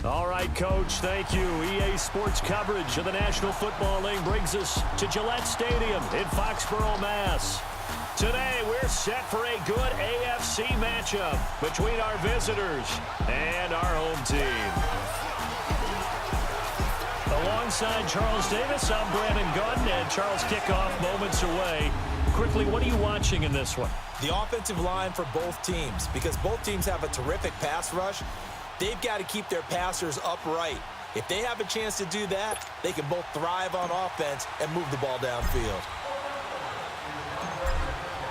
All right, Coach, thank you. EA Sports coverage of the National Football League brings us to Gillette Stadium in Foxborough, Mass. Today, we're set for a good AFC matchup between our visitors and our home team. Alongside Charles Davis, I'm Brandon Gunn, and Charles, kickoff moments away. Quickly, what are you watching in this one? The offensive line for both teams, because both teams have a terrific pass rush. They've got to keep their passers upright. If they have a chance to do that, they can both thrive on offense and move the ball downfield.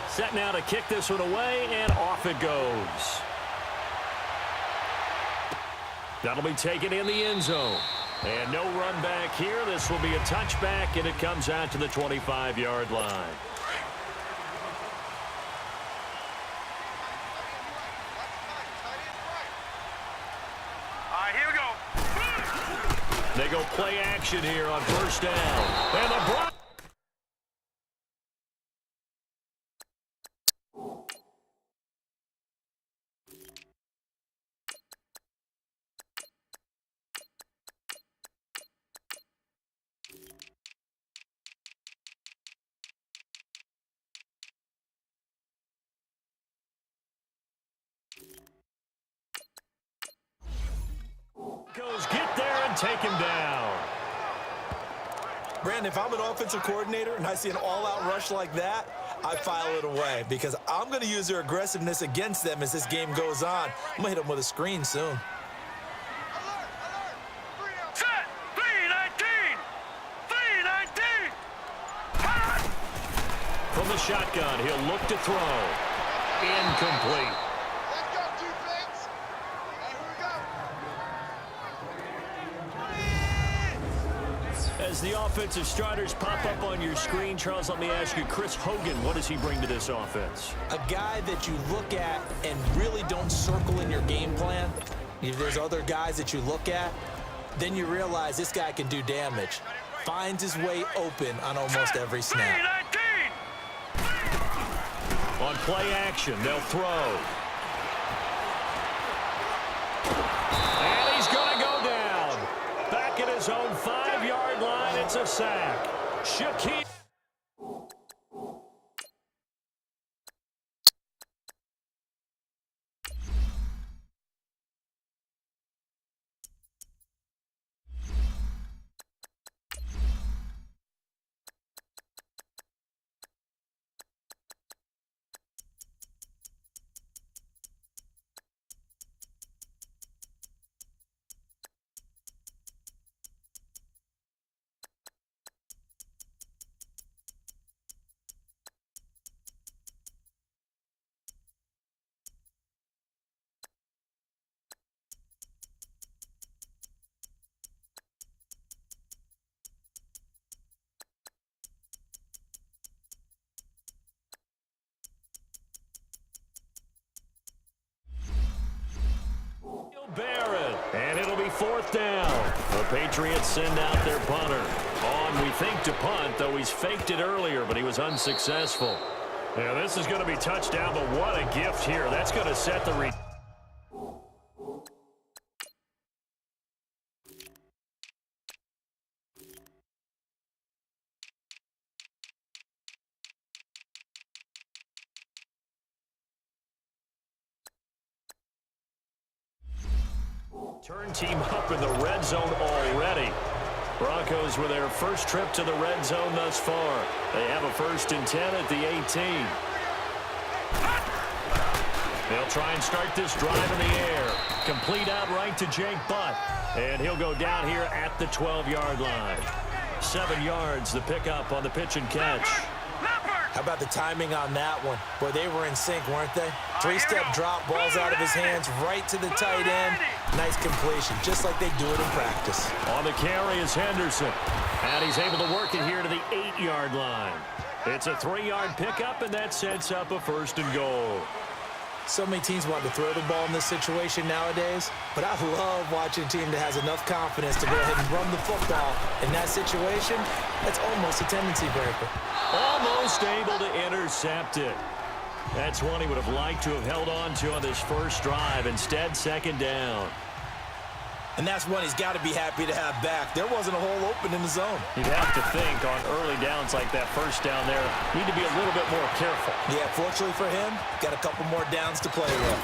Set now to kick this one away, and off it goes. That'll be taken in the end zone. And no run back here. This will be a touchback, and it comes out to the 25-yard line. They go play action here on first down. And the block. Goes get there and take him down. Brandon, if I'm an offensive coordinator and I see an all-out rush like that, I file it away because I'm going to use their aggressiveness against them as this game goes on. I'm going to hit them with a screen soon. Set! 3-19! 3-19! From the shotgun, he'll look to throw. Incomplete. As the offensive starters pop up on your screen, Charles, let me ask you, Chris Hogan, what does he bring to this offense? A guy that you look at and really don't circle in your game plan. If there's other guys that you look at, then you realize this guy can do damage. Finds his way open on almost every snap. On play action, they'll throw. And he's going to go down. Back at his own 5-yard line, it's a sack. Shaquille. Barrett, and it'll be fourth down. The Patriots send out their punter. On, we think, to punt, though he's faked it earlier, but he was unsuccessful. Now, this is going to be touchdown, but what a gift here. That's going to set the turn team up in the red zone already. Broncos with their first trip to the red zone thus far. They have a 1st and 10 at the 18. They'll try and start this drive in the air. Complete outright to Jake Butt. And he'll go down here at the 12-yard line. 7 yards, the pickup on the pitch and catch. How about the timing on that one? Boy, they were in sync, weren't they? 3-step drop, balls out of his hands, right to the tight end. Nice completion, just like they do it in practice. On the carry is Henderson. And he's able to work it here to the 8-yard line. It's a 3-yard pickup, and that sets up a 1st and goal. So many teams want to throw the ball in this situation nowadays, but I love watching a team that has enough confidence to go ahead and run the football. In that situation, that's almost a tendency breaker. Almost able to intercept it. That's one he would have liked to have held on to on this first drive. Instead, 2nd down. And that's one he's got to be happy to have back. There wasn't a hole open in the zone. You'd have to think on early downs like that first down there, need to be a little bit more careful. Yeah, fortunately for him, got a couple more downs to play with.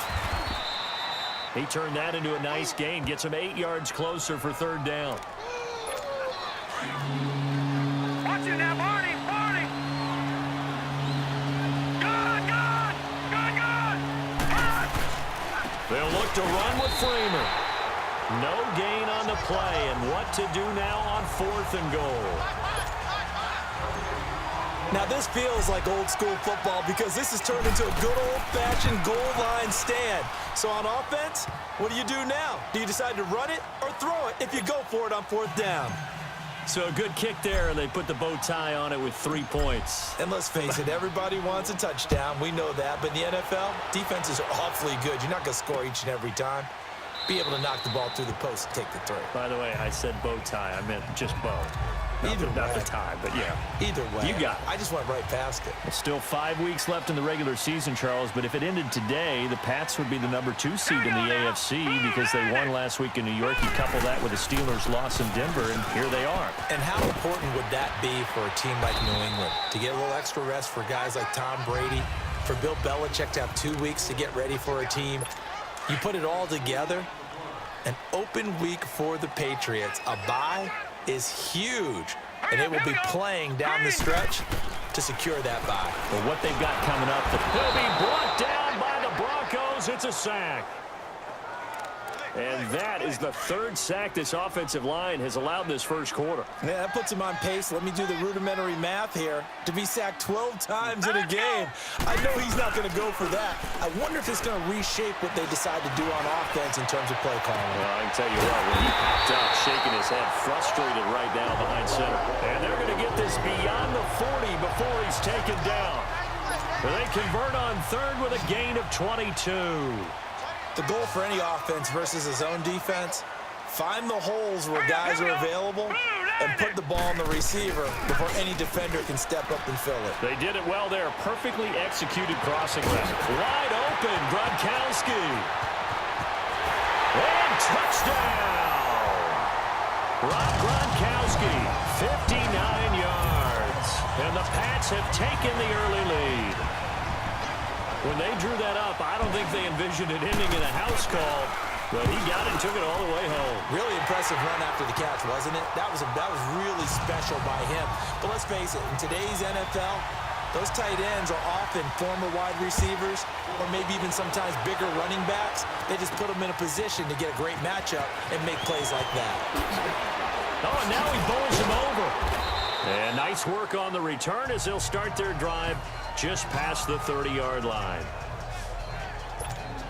He turned that into a nice gain, gets him 8 yards closer for third down. Watch it now, Barney, Barney. Good, good, good, good. They'll look to run with Freeman. No gain on the play, and what to do now on 4th and goal. Now this feels like old school football because this has turned into a good old-fashioned goal line stand. So on offense, what do you do now? Do you decide to run it or throw it if you go for it on 4th down? So a good kick there, and they put the bow tie on it with 3 points. And let's face it, everybody wants a touchdown. We know that. But in the NFL, defenses are awfully good. You're not going to score each and every time. Be able to knock the ball through the post and take the throw. By the way, I said bow tie. I meant just bow. Not the tie, but yeah. Either way. You got it. I just went right past it. Well, still 5 weeks left in the regular season, Charles, but if it ended today, the Pats would be the number 2 seed in the AFC because they won last week in New York. You couple that with the Steelers' loss in Denver, and here they are. And how important would that be for a team like New England? To get a little extra rest for guys like Tom Brady, for Bill Belichick to have 2 weeks to get ready for a team. You put it all together, an open week for the Patriots. A bye is huge, and they will be playing down the stretch to secure that bye. Well, what they've got coming up, they'll be brought down by the Broncos. It's a sack. And that is the 3rd sack this offensive line has allowed this first quarter. Yeah, that puts him on pace. Let me do the rudimentary math here. To be sacked 12 times in a game. I know he's not going to go for that. I wonder if it's going to reshape what they decide to do on offense in terms of play calling. Well, I can tell you what, when he popped up, shaking his head, frustrated right now behind center. And they're going to get this beyond the 40 before he's taken down. They convert on 3rd with a gain of 22. The goal for any offense versus his own defense, find the holes where guys are available and put the ball on the receiver before any defender can step up and fill it. They did it well there. Perfectly executed crossing route. Wide open, Gronkowski. And touchdown! Rob Gronkowski, 59 yards. And the Pats have taken the early lead. When they drew that up, I don't think they envisioned it ending in a house call, but he got it and took it all the way home. Really impressive run after the catch, wasn't it? That was really special by him. But let's face it, in today's NFL, those tight ends are often former wide receivers or maybe even sometimes bigger running backs. They just put them in a position to get a great matchup and make plays like that. Oh, and now he bowls him over. And nice work on the return as they'll start their drive just past the 30-yard line.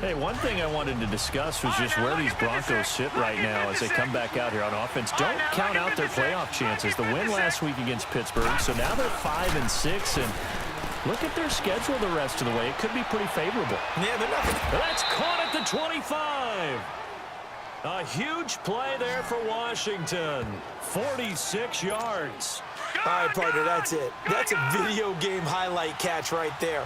Hey, one thing I wanted to discuss was just where these Broncos sit right now as they come back out here on offense. Don't count out their playoff chances. The win last week against Pittsburgh, so now they're 5-6, and look at their schedule the rest of the way. It could be pretty favorable. Yeah, they're not gonna... That's caught at the 25. A huge play there for Washington. 46 yards. All right, partner, that's it. That's a video game highlight catch right there.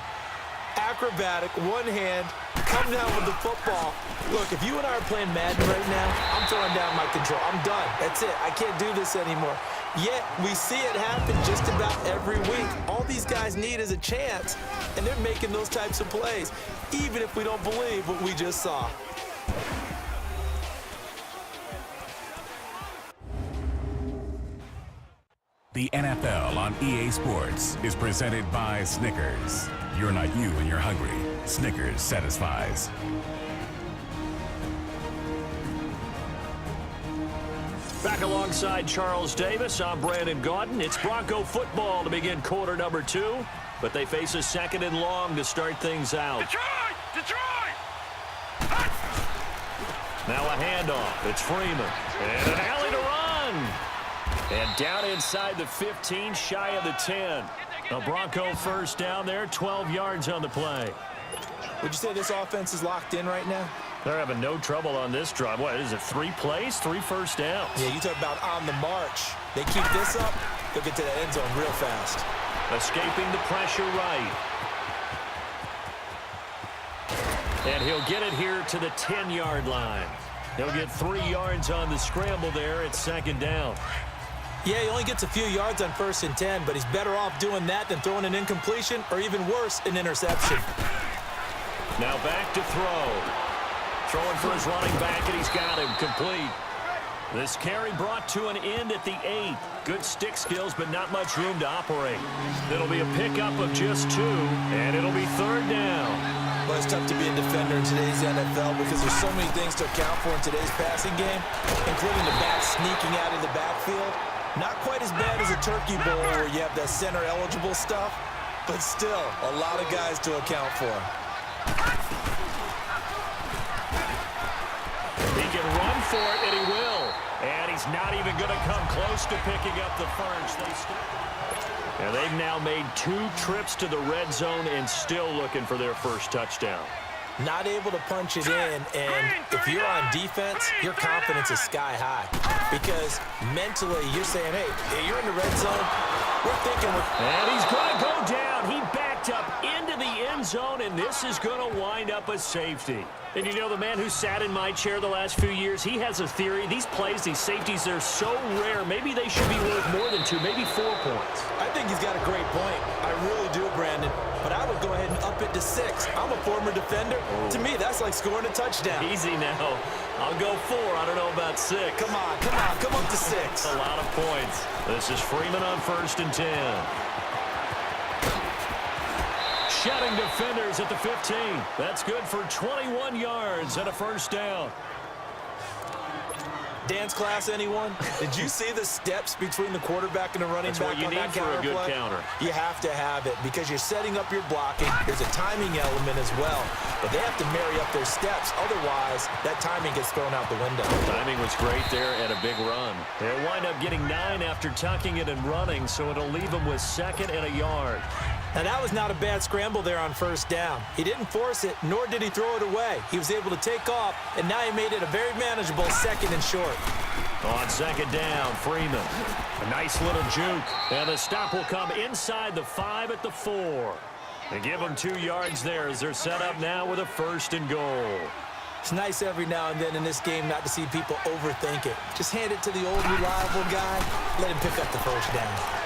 Acrobatic, one hand, come down with the football. Look, if you and I are playing Madden right now, I'm throwing down my control. I'm done. That's it. I can't do this anymore. Yet, we see it happen just about every week. All these guys need is a chance, and they're making those types of plays, even if we don't believe what we just saw. The NFL on EA Sports is presented by Snickers. You're not you when you're hungry. Snickers satisfies. Back alongside Charles Davis, I'm Brandon Gaudin. It's Bronco football to begin quarter number 2, but they face a 2nd and long to start things out. Detroit! Detroit! Now a handoff. It's Freeman. And an alley to run. And down inside the 15, shy of the 10. A Bronco first down there, 12 yards on the play. Would you say this offense is locked in right now? They're having no trouble on this drive. What is it, 3 plays, 3 first downs? Yeah, you talk about on the march. They keep this up, they'll get to the end zone real fast. Escaping the pressure right. And he'll get it here to the 10-yard line. He'll get 3 yards on the scramble there at second down. Yeah, he only gets a few yards on 1st and 10, but he's better off doing that than throwing an incompletion or even worse, an interception. Now back to throw. Throwing for his running back, and he's got him complete. This carry brought to an end at the 8. Good stick skills, but not much room to operate. It'll be a pickup of just 2, and it'll be 3rd down. Well, it's tough to be a defender in today's NFL because there's so many things to account for in today's passing game, including the back sneaking out of the backfield. Not quite as bad as a turkey bowl where you have the center-eligible stuff, but still a lot of guys to account for. He can run for it, and he will. And he's not even going to come close to picking up the first. And they've now made 2 trips to the red zone and still looking for their first touchdown. Not able to punch it in, and if you're on defense, your confidence is sky high. Because mentally, you're saying, hey, you're in the red zone. We're thinking And he's going to go down. He backed up into the end zone, and this is going to wind up a safety. And you know, the man who sat in my chair the last few years, he has a theory. These plays, these safeties, they're so rare. Maybe they should be worth more than 2, maybe 4 points. I think he's got a great point. I really do, Brandon. But I would go ahead and up it to 6. I'm a former defender. To me, that's like scoring a touchdown. Easy now. I'll go 4. I don't know about 6. Come on, come up to 6. A lot of points. This is Freeman on 1st and 10. Shedding defenders at the 15. That's good for 21 yards and a 1st down. Dance class, anyone? Did you see the steps between the quarterback and the running back on that counter play? That's what you need for a good counter. You have to have it because you're setting up your blocking. There's a timing element as well, but they have to marry up their steps. Otherwise, that timing gets thrown out the window. Timing was great there and a big run. They'll wind up getting 9 after tucking it and running, so it'll leave them with 2nd and a yard. Now, that was not a bad scramble there on 1st down. He didn't force it, nor did he throw it away. He was able to take off, and now he made it a very manageable 2nd and short. On 2nd down, Freeman. A nice little juke. And the stop will come inside the 5 at the 4. They give them 2 yards there as they're set up now with a 1st and goal. It's nice every now and then in this game not to see people overthink it. Just hand it to the old reliable guy. Let him pick up the 1st down.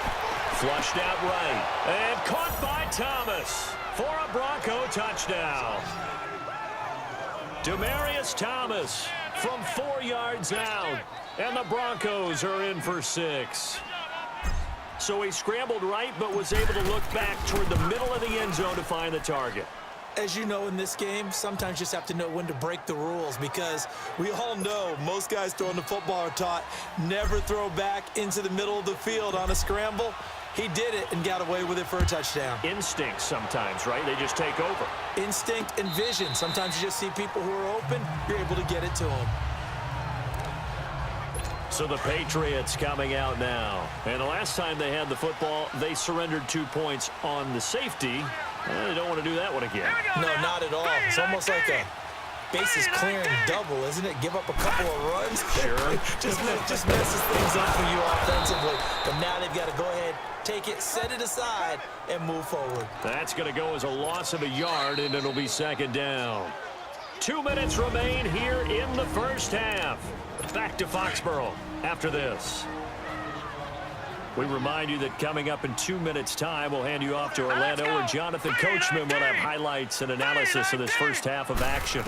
Flushed out right. And caught by Thomas for a Bronco touchdown. Demaryius Thomas from 4 yards out. And the Broncos are in for 6. So he scrambled right but was able to look back toward the middle of the end zone to find the target. As you know, in this game, sometimes you just have to know when to break the rules because we all know most guys throwing the football are taught never throw back into the middle of the field on a scramble. He did it and got away with it for a touchdown. Instinct sometimes, right? They just take over. Instinct and vision. Sometimes you just see people who are open, you're able to get it to them. So the Patriots coming out now. And the last time they had the football, they surrendered 2 points on the safety. They don't want to do that one again. No, not at all. It's almost like a bases clearing double, isn't it? Give up a couple of runs. Sure. just messes things up for you offensively. But now they've got to go ahead, take it, set it aside, and move forward. That's going to go as a loss of a yard, and it'll be 2nd down. 2 minutes remain here in the 1st half. Back to Foxborough after this. We remind you that coming up in 2 minutes' time, we'll hand you off to Orlando, where Jonathan Coachman will have highlights and analysis of this 1st half of action.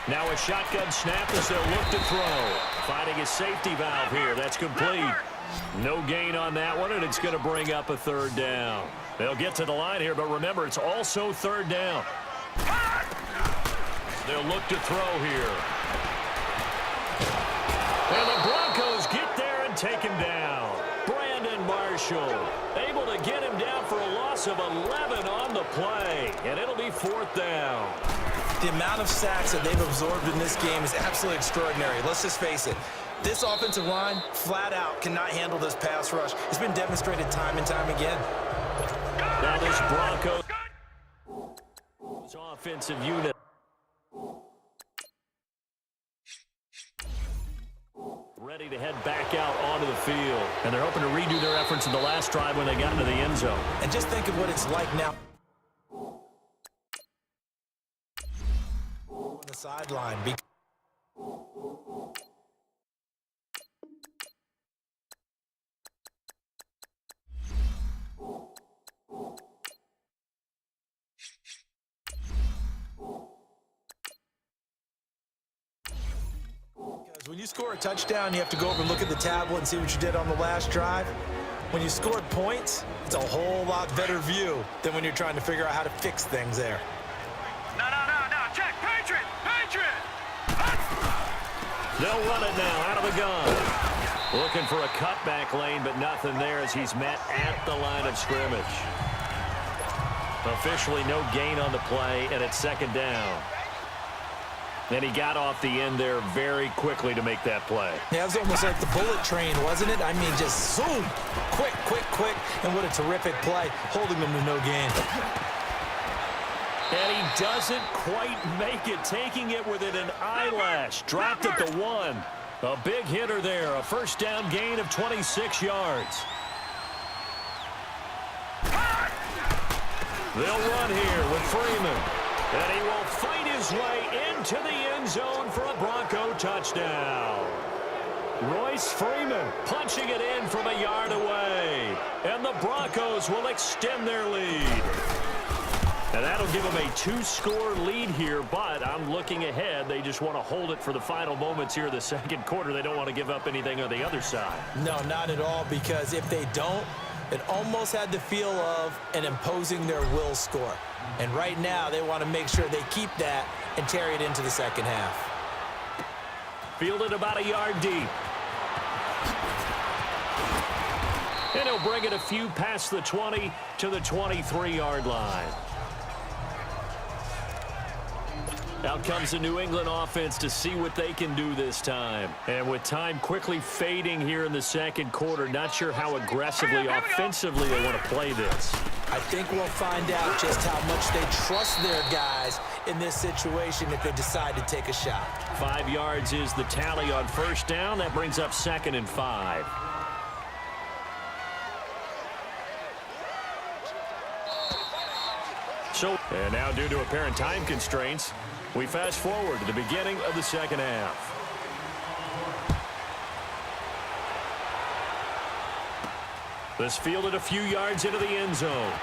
Now a shotgun snap as they'll look to throw. Finding a safety valve here. That's complete. No gain on that one, and it's going to bring up a 3rd down. They'll get to the line here, but remember, it's also 3rd down. They'll look to throw here. And the Broncos get there and take him down. Marshall able to get him down for a loss of 11 on the play, and it'll be 4th down. The amount of sacks that they've absorbed in this game is absolutely extraordinary. Let's just face it. This offensive line, flat out, cannot handle this pass rush. It's been demonstrated time and time again. Now this Broncos offensive unit. Ready to head back out onto the field. And they're hoping to redo their efforts in the last drive when they got into the end zone. And just think of what it's like now. On the sideline. When you score a touchdown, you have to go over and look at the tablet and see what you did on the last drive. When you scored points, it's a whole lot better view than when you're trying to figure out how to fix things there. No. Check. Patriot. They'll run it now out of the gun. Looking for a cutback lane, but nothing there as he's met at the line of scrimmage. Officially no gain on the play, and it's second down. And he got off the end there very quickly to make that play. Yeah, it was almost like the bullet train, wasn't it? I mean, just zoom, quick, and what a terrific play, holding them to no gain. And he doesn't quite make it, taking it within an eyelash. Dropped it to 1. A big hitter there, a first down gain of 26 yards. They'll run here with Freeman. And he will fight his way into the end zone for a Bronco touchdown. Royce Freeman punching it in from a yard away. And the Broncos will extend their lead. And that'll give them a 2-score lead here, but I'm looking ahead. They just want to hold it for the final moments here of the second quarter. They don't want to give up anything on the other side. No, not at all, because if they don't, it almost had the feel of an imposing their will score. And right now, they want to make sure they keep that and carry it into the second half. Fielded about a yard deep. And he'll bring it a few past the 20 to the 23-yard line. Out comes the New England offense to see what they can do this time. And with time quickly fading here in the second quarter, not sure how aggressively, offensively they want to play this. I think we'll find out just how much they trust their guys in this situation if they decide to take a shot. 5 yards is the tally on first down. That brings up 2nd and 5. And now, due to apparent time constraints, we fast forward to the beginning of the second half. This fielded a few yards into the end zone.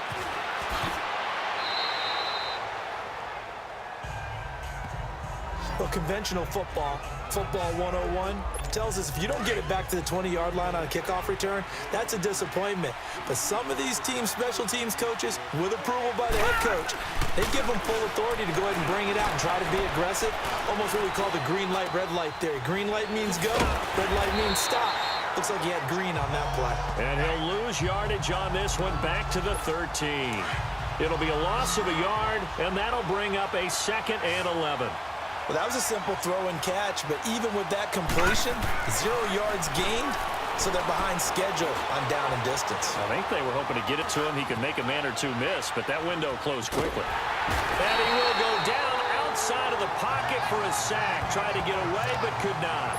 Well, conventional football 101, tells us if you don't get it back to the 20-yard line on a kickoff return, that's a disappointment. But some of these special teams coaches, with approval by the head coach, they give them full authority to go ahead and bring it out and try to be aggressive. Almost what we call the green light, red light theory. Green light means go, red light means stop. Looks like he had green on that play. And he'll lose yardage on this one, back to the 13. It'll be a loss of a yard, and that'll bring up a 2nd and 11. Well, that was a simple throw and catch, but even with that completion, 0 yards gained, so they're behind schedule on down and distance. I think they were hoping to get it to him. He could make a man or two miss, but that window closed quickly. And he will go down outside of the pocket for a sack. Tried to get away, but could not.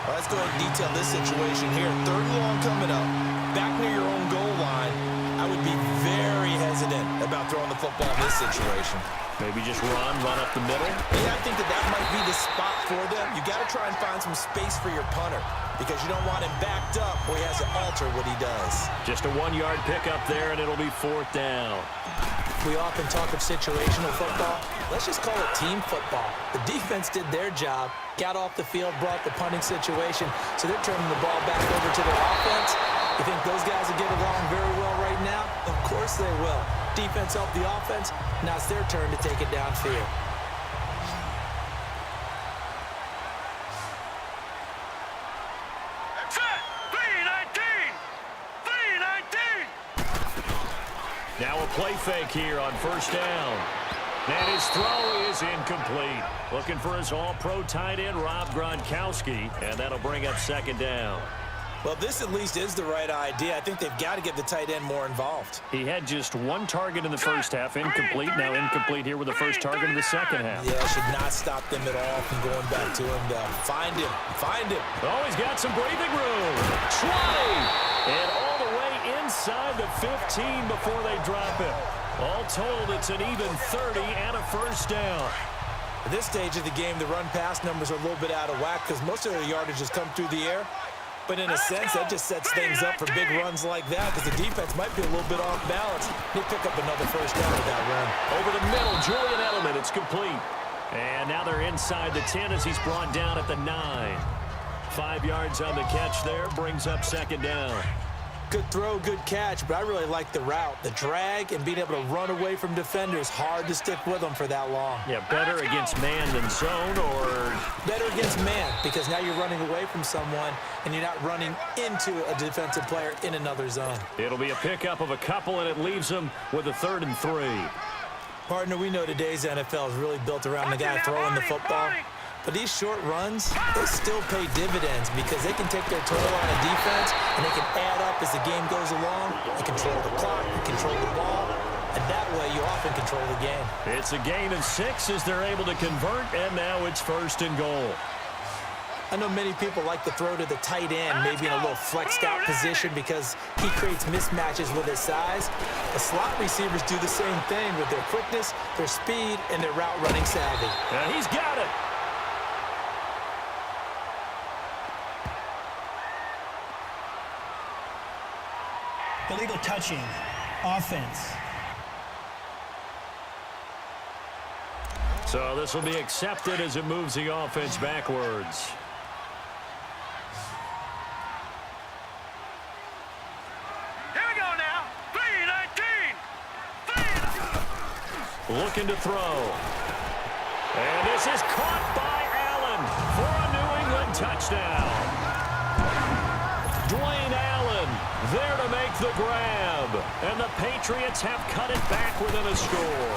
Well, let's go ahead and detail this situation here. 3rd and long coming up, back near your own goal line. I would be very hesitant about throwing the football in this situation. Maybe just run up the middle. Yeah, I think that might be the spot for them. You got to try and find some space for your punter because you don't want him backed up where he has to alter what he does. Just a 1-yard pickup there, and it'll be 4th down. We often talk of situational football. Let's just call it team football. The defense did their job, got off the field, brought the punting situation, so they're turning the ball back over to their offense. You think those guys will get along very well right now? Of course they will. Defense helped the offense. Now it's their turn to take it downfield. Set. 3-19. Now a play fake here on first down. And his throw is incomplete. Looking for his all-pro tight end, Rob Gronkowski, and that'll bring up 2nd down. Well, this at least is the right idea. I think they've got to get the tight end more involved. He had just 1 target in the first half, incomplete. Now incomplete here with the first target in the second half. Yeah, should not stop them at all from going back to him, though. Find him. Oh, he's got some breathing room. 20! And all the way inside the 15 before they drop him. All told, it's an even 30 and a first down. At this stage of the game, the run-pass numbers are a little bit out of whack because most of their yardage has come through the air. But in a sense, that just sets things up for big runs like that because the defense might be a little bit off balance. They pick up another first down with that run. Over the middle, Julian Edelman, it's complete. And now they're inside the 10 as he's brought down at the 9. 5 yards on the catch there, brings up second down. Good throw, good catch, but I really like the route. The drag and being able to run away from defenders, hard to stick with them for that long. Yeah, better against man than zone, or? Better against man, because now you're running away from someone and you're not running into a defensive player in another zone. It'll be a pickup of a couple, and it leaves them with a 3rd and 3. Partner, we know today's NFL is really built around the guy throwing the football. But these short runs, they still pay dividends because they can take their toll on a defense and they can add up as the game goes along. They control the clock, they control the ball, and that way you often control the game. It's a gain of 6 as they're able to convert, and now it's 1st and goal. I know many people like to throw to the tight end, maybe in a little flexed out position because he creates mismatches with his size. The slot receivers do the same thing with their quickness, their speed, and their route running savvy. And he's got it. Illegal touching, offense. So this will be accepted as it moves the offense backwards. Here we go now. 3-19. Looking to throw. And this is caught by Allen for a New England touchdown. Dwayne Allen there to make the grab. And the Patriots have cut it back within a score.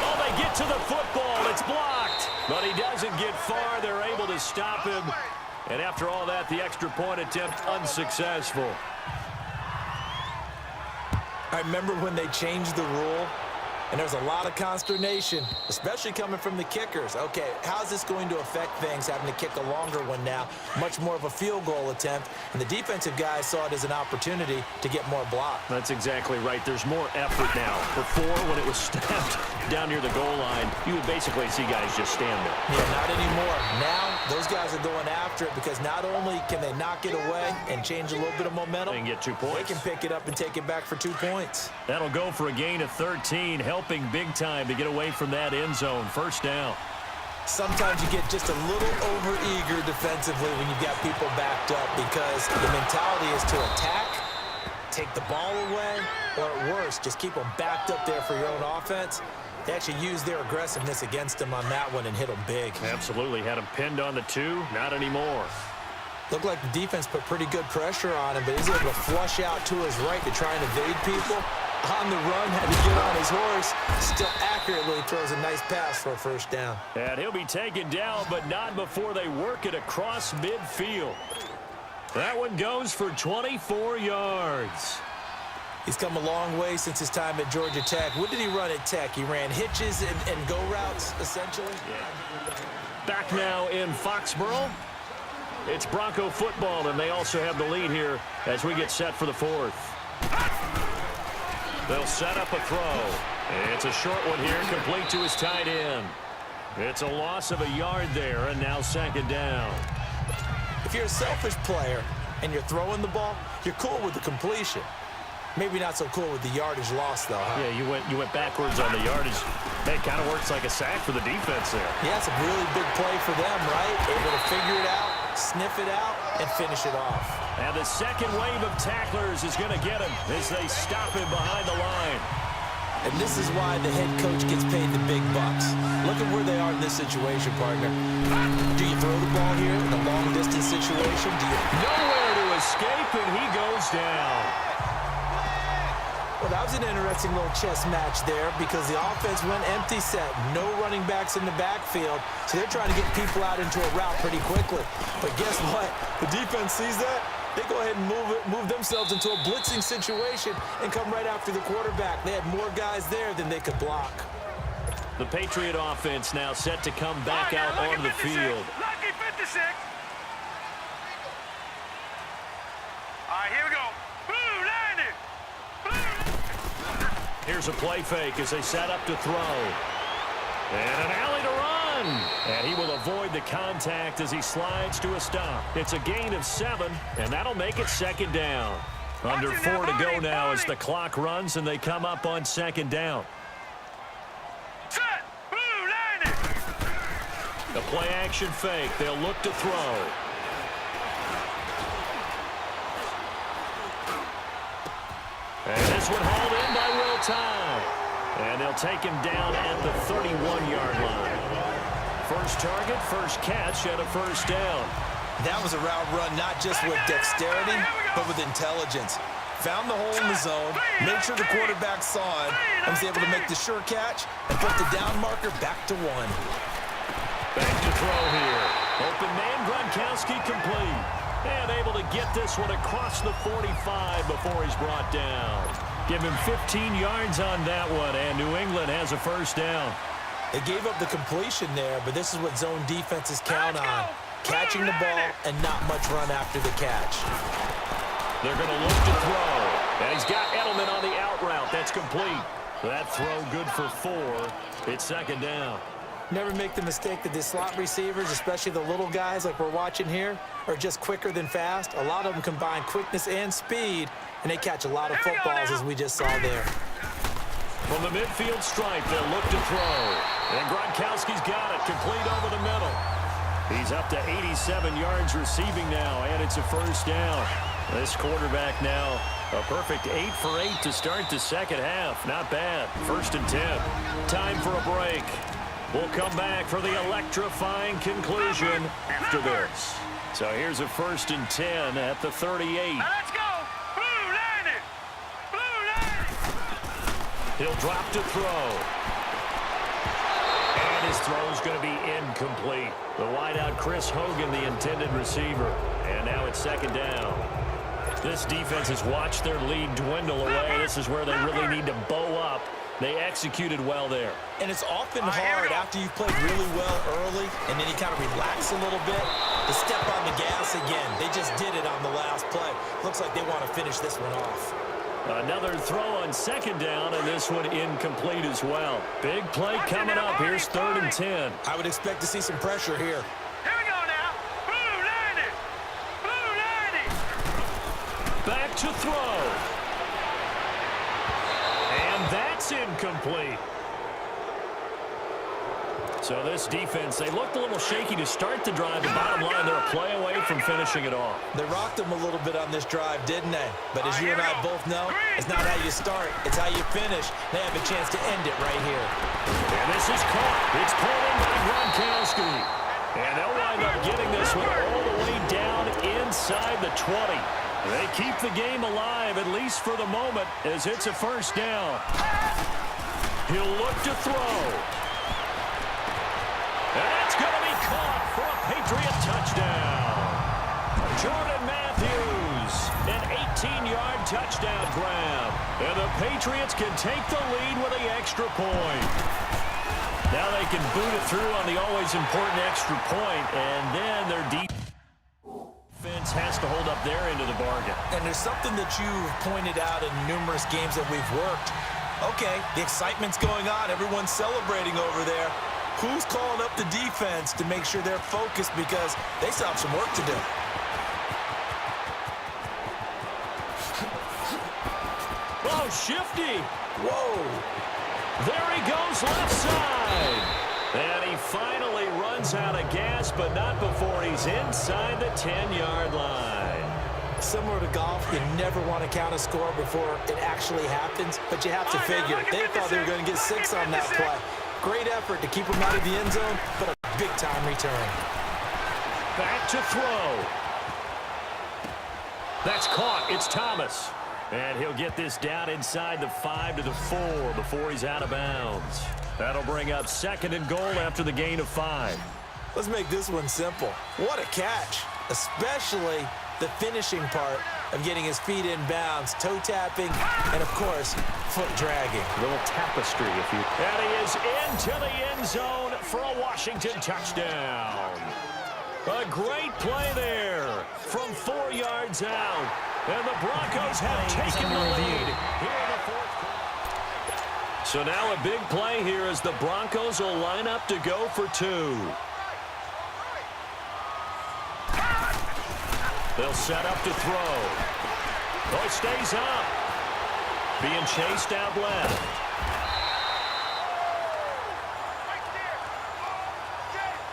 Oh, they get to the football. It's blocked. But he doesn't get far. They're able to stop him. And after all that, the extra point attempt unsuccessful. I remember when they changed the rule, and there was a lot of consternation, especially coming from the kickers. Okay, how's this going to affect things, having to kick a longer one now? Much more of a field goal attempt, and the defensive guys saw it as an opportunity to get more block. That's exactly right. There's more effort now. Before, when it was snapped down near the goal line, you would basically see guys just stand there. Yeah, not anymore. Now, those guys are going after it because not only can they knock it away and change a little bit of momentum, They can get 2 points. they can pick it up and take it back for 2 points. That'll go for a gain of 13, helping big time to get away from that end zone. 1st down. Sometimes you get just a little over-eager defensively when you've got people backed up because the mentality is to attack, take the ball away, or at worst, just keep them backed up there for your own offense. They actually used their aggressiveness against them on that one and hit them big. Absolutely. Had him pinned on the 2. Not anymore. Looked like the defense put pretty good pressure on him, but he's able to flush out to his right to try and evade people. On the run, had to get on his horse. Still accurately throws a nice pass for a 1st down. And he'll be taken down, but not before they work it across midfield. That one goes for 24 yards. He's come a long way since his time at Georgia Tech. What did he run at Tech? He ran hitches and go routes, essentially? Yeah. Back now in Foxborough. It's Bronco football, and they also have the lead here as we get set for the 4th. They'll set up a throw. It's a short one here, complete to his tight end. It's a loss of a yard there, and now 2nd down. If you're a selfish player and you're throwing the ball, you're cool with the completion. Maybe not so cool with the yardage loss, though, huh? Yeah, you went backwards on the yardage. That kind of works like a sack for the defense there. Yeah, it's a really big play for them, right? Able to figure it out, sniff it out, and finish it off. And the second wave of tacklers is going to get him as they stop him behind the line. And this is why the head coach gets paid the big bucks. Look at where they are in this situation, partner. Do you throw the ball here in a long-distance situation? Do you... Nowhere to escape, and he goes down. Well, that was an interesting little chess match there because the offense went empty set. No running backs in the backfield, so they're trying to get people out into a route pretty quickly. But guess what? The defense sees that. They go ahead and move themselves into a blitzing situation and come right after the quarterback. They had more guys there than they could block. The Patriot offense now set to come back out onto the field. Lucky 56. All right, here we go. Blue 90. Here's a play fake as they set up to throw. And an alley to run. And he will avoid the contact as he slides to a stop. It's a gain of 7, and that'll make it 2nd down. Under 4 to go now as the clock runs and they come up on 2nd down. Set. Blue 90. The play action fake. They'll look to throw. And this one hauled in by Will Tye. And they'll take him down at the 31-yard line. First target, first catch, and a first down. That was a route run not just with dexterity, but with intelligence. Found the hole in the zone, made sure the quarterback saw it, and was able to make the sure catch and put the down marker back to 1. Back to throw here. Open man, Gronkowski complete. And able to get this one across the 45 before he's brought down. Give him 15 yards on that one, and New England has a first down. They gave up the completion there, but this is what zone defenses count on. Catching the ball and not much run after the catch. They're going to look to throw. And he's got Edelman on the out route. That's complete. That throw good for 4. It's second down. Never make the mistake that the slot receivers, especially the little guys like we're watching here, are just quicker than fast. A lot of them combine quickness and speed, and they catch a lot of footballs as we just saw there. From the midfield stripe, they'll look to throw. And Gronkowski's got it. Complete over the middle. He's up to 87 yards receiving now, and it's a first down. This quarterback now a perfect 8 for 8 to start the second half. Not bad. First and 10. Time for a break. We'll come back for the electrifying conclusion after this. So here's a first and 10 at the 38. Now let's go. Blue line it. Blue line it. He'll drop to throw. And his throw's going to be incomplete. The wideout Chris Hogan, the intended receiver. And now it's second down. This defense has watched their lead dwindle away. This is where they really need to bow up. They executed well there. And it's often hard after you've played really well early and then you kind of relax a little bit to step on the gas again. They just did it on the last play. Looks like they want to finish this one off. Another throw on second down, and this one incomplete as well. Big play coming up. Here's third and 10. I would expect to see some pressure here. Here we go now. Blue line it. Blue line it. Back to throw. And that's incomplete. So this defense, they looked a little shaky to start the drive. The bottom line, they're a play away from finishing it off. They rocked them a little bit on this drive, didn't they? But as you and I both know, it's not how you start, it's how you finish. They have a chance to end it right here. And this is caught. It's pulled in by Gronkowski. And they'll wind up getting this one all the way down inside the 20. They keep the game alive, at least for the moment, as it's a first down. He'll look to throw. And that's going to be caught for a Patriot touchdown. Jordan Matthews, an 18-yard touchdown grab. And the Patriots can take the lead with the extra point. Now they can boot it through on the always important extra point, and then their defense has to hold up their end of the bargain. And there's something that you've pointed out in numerous games that we've worked. Okay, the excitement's going on. Everyone's celebrating over there. Who's calling up the defense to make sure they're focused because they still have some work to do? Oh, shifty. Whoa. There he goes left side. And he finally runs out of gas, but not before he's inside the 10-yard line. Similar to golf, you never want to count a score before it actually happens, but you have to figure. They thought they were going to get 6 on that play. Great effort to keep them out of the end zone, but a big-time return. Back to throw. That's caught. It's Thomas. And he'll get this down inside the 5 to the 4 before he's out of bounds. That'll bring up second and goal after the gain of 5. Let's make this one simple. What a catch, especially the finishing part of getting his feet in bounds, toe tapping, and of course, foot dragging. A little tapestry, if you... And he is into the end zone for a Washington touchdown. A great play there from 4 yards out. And the Broncos have taken the lead here in the fourth quarter. So now a big play here as the Broncos will line up to go for 2. They'll set up to throw. Oh, it stays up. Being chased out left.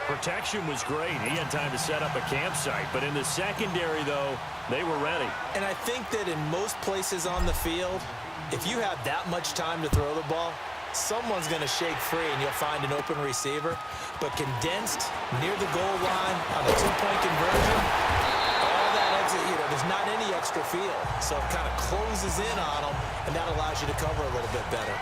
Protection was great. He had time to set up a campsite. But in the secondary, though, they were ready. And I think that in most places on the field, If you have that much time to throw the ball, someone's going to shake free and you'll find an open receiver. But condensed near the goal line on a two-point conversion, all that exit, there's not any extra field. So it kind of closes in on them, and that allows you to cover a little bit better.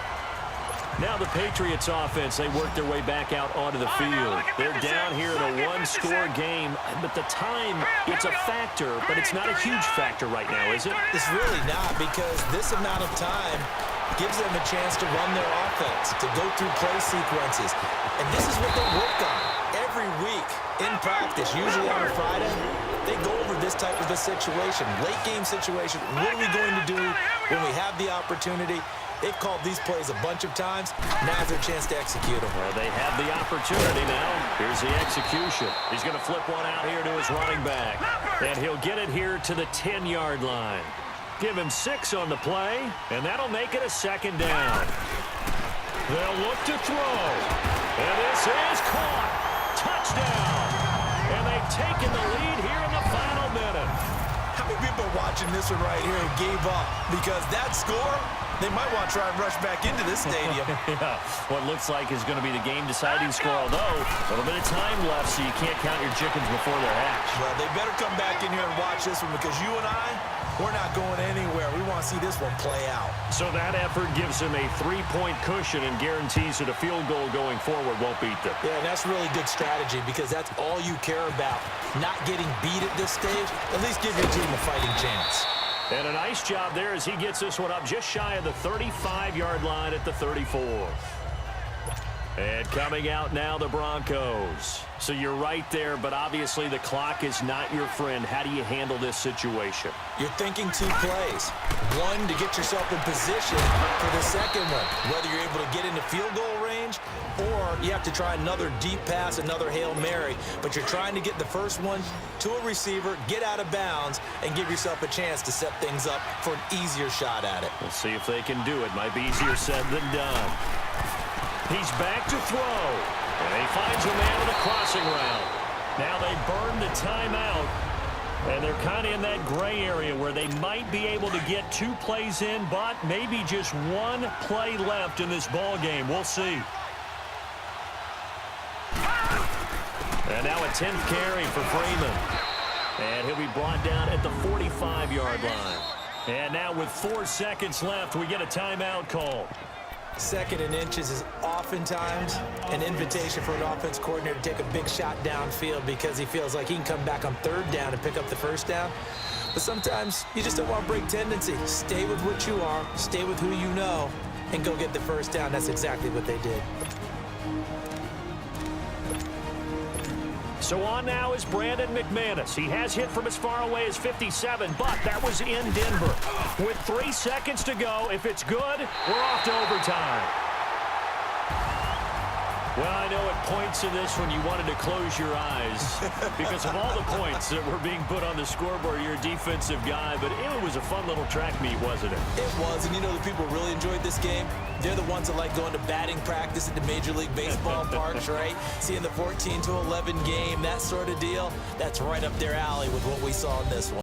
Now the Patriots offense, they work their way back out onto the field. They're down here in a one-score game, but the time, it's a factor, but it's not a huge factor right now, is it? It's really not, because this amount of time gives them a chance to run their offense, to go through play sequences. And this is what they work on every week in practice, usually on a Friday. They go over this type of a situation, late game situation. What are we going to do when we have the opportunity? They've called these plays a bunch of times. Now's their chance to execute them. Well, they have the opportunity now. Here's the execution. He's going to flip one out here to his running back. And he'll get it here to the 10-yard line. Give him 6 on the play, and that'll make it a second down. They'll look to throw. And this is caught. Touchdown. And they've taken the lead here in the final minute. How many people are watching this one right here who gave up? Because that score, they might want to try and rush back into this stadium. Yeah, what looks like is going to be the game-deciding score, although a little bit of time left, so you can't count your chickens before they're hatched. Well, they better come back in here and watch this one, because you and I, we're not going anywhere. We want to see this one play out. So that effort gives him a 3-point cushion and guarantees that a field goal going forward won't beat them. Yeah, and that's really good strategy, because that's all you care about. Not getting beat at this stage, at least give your team a fighting chance. And a nice job there as he gets this one up just shy of the 35-yard line at the 34. And coming out now, the Broncos. So you're right there, but obviously the clock is not your friend. How do you handle this situation? You're thinking 2 plays. One, to get yourself in position for the second one, whether you're able to get into field goal range or you have to try another deep pass, another Hail Mary. But you're trying to get the first one to a receiver, get out of bounds, and give yourself a chance to set things up for an easier shot at it. We'll see if they can do it. Might be easier said than done. He's back to throw. And he finds a man with a crossing route. Now they burn the timeout. And they're kind of in that gray area where they might be able to get 2 plays in, but maybe just 1 play left in this ball game. We'll see. And now a 10th carry for Freeman. And he'll be brought down at the 45-yard line. And now with 4 seconds left, we get a timeout call. 2nd and inches is oftentimes an invitation for an offense coordinator to take a big shot downfield because he feels like he can come back on 3rd down and pick up the 1st down. But sometimes you just don't want to break tendency. Stay with what you are, stay with who you know, and go get the 1st down. That's exactly what they did. So on now is Brandon McManus. He has hit from as far away as 57, but that was in Denver. With 3 seconds to go, if it's good, we're off to overtime. Well, I know at points in this one you wanted to close your eyes because of all the points that were being put on the scoreboard. You're a defensive guy, but it was a fun little track meet, wasn't it? It was, and you know the people really enjoyed this game? They're the ones that like going to batting practice at the Major League Baseball parks, right? Seeing the 14-11 game, that sort of deal. That's right up their alley with what we saw in this one.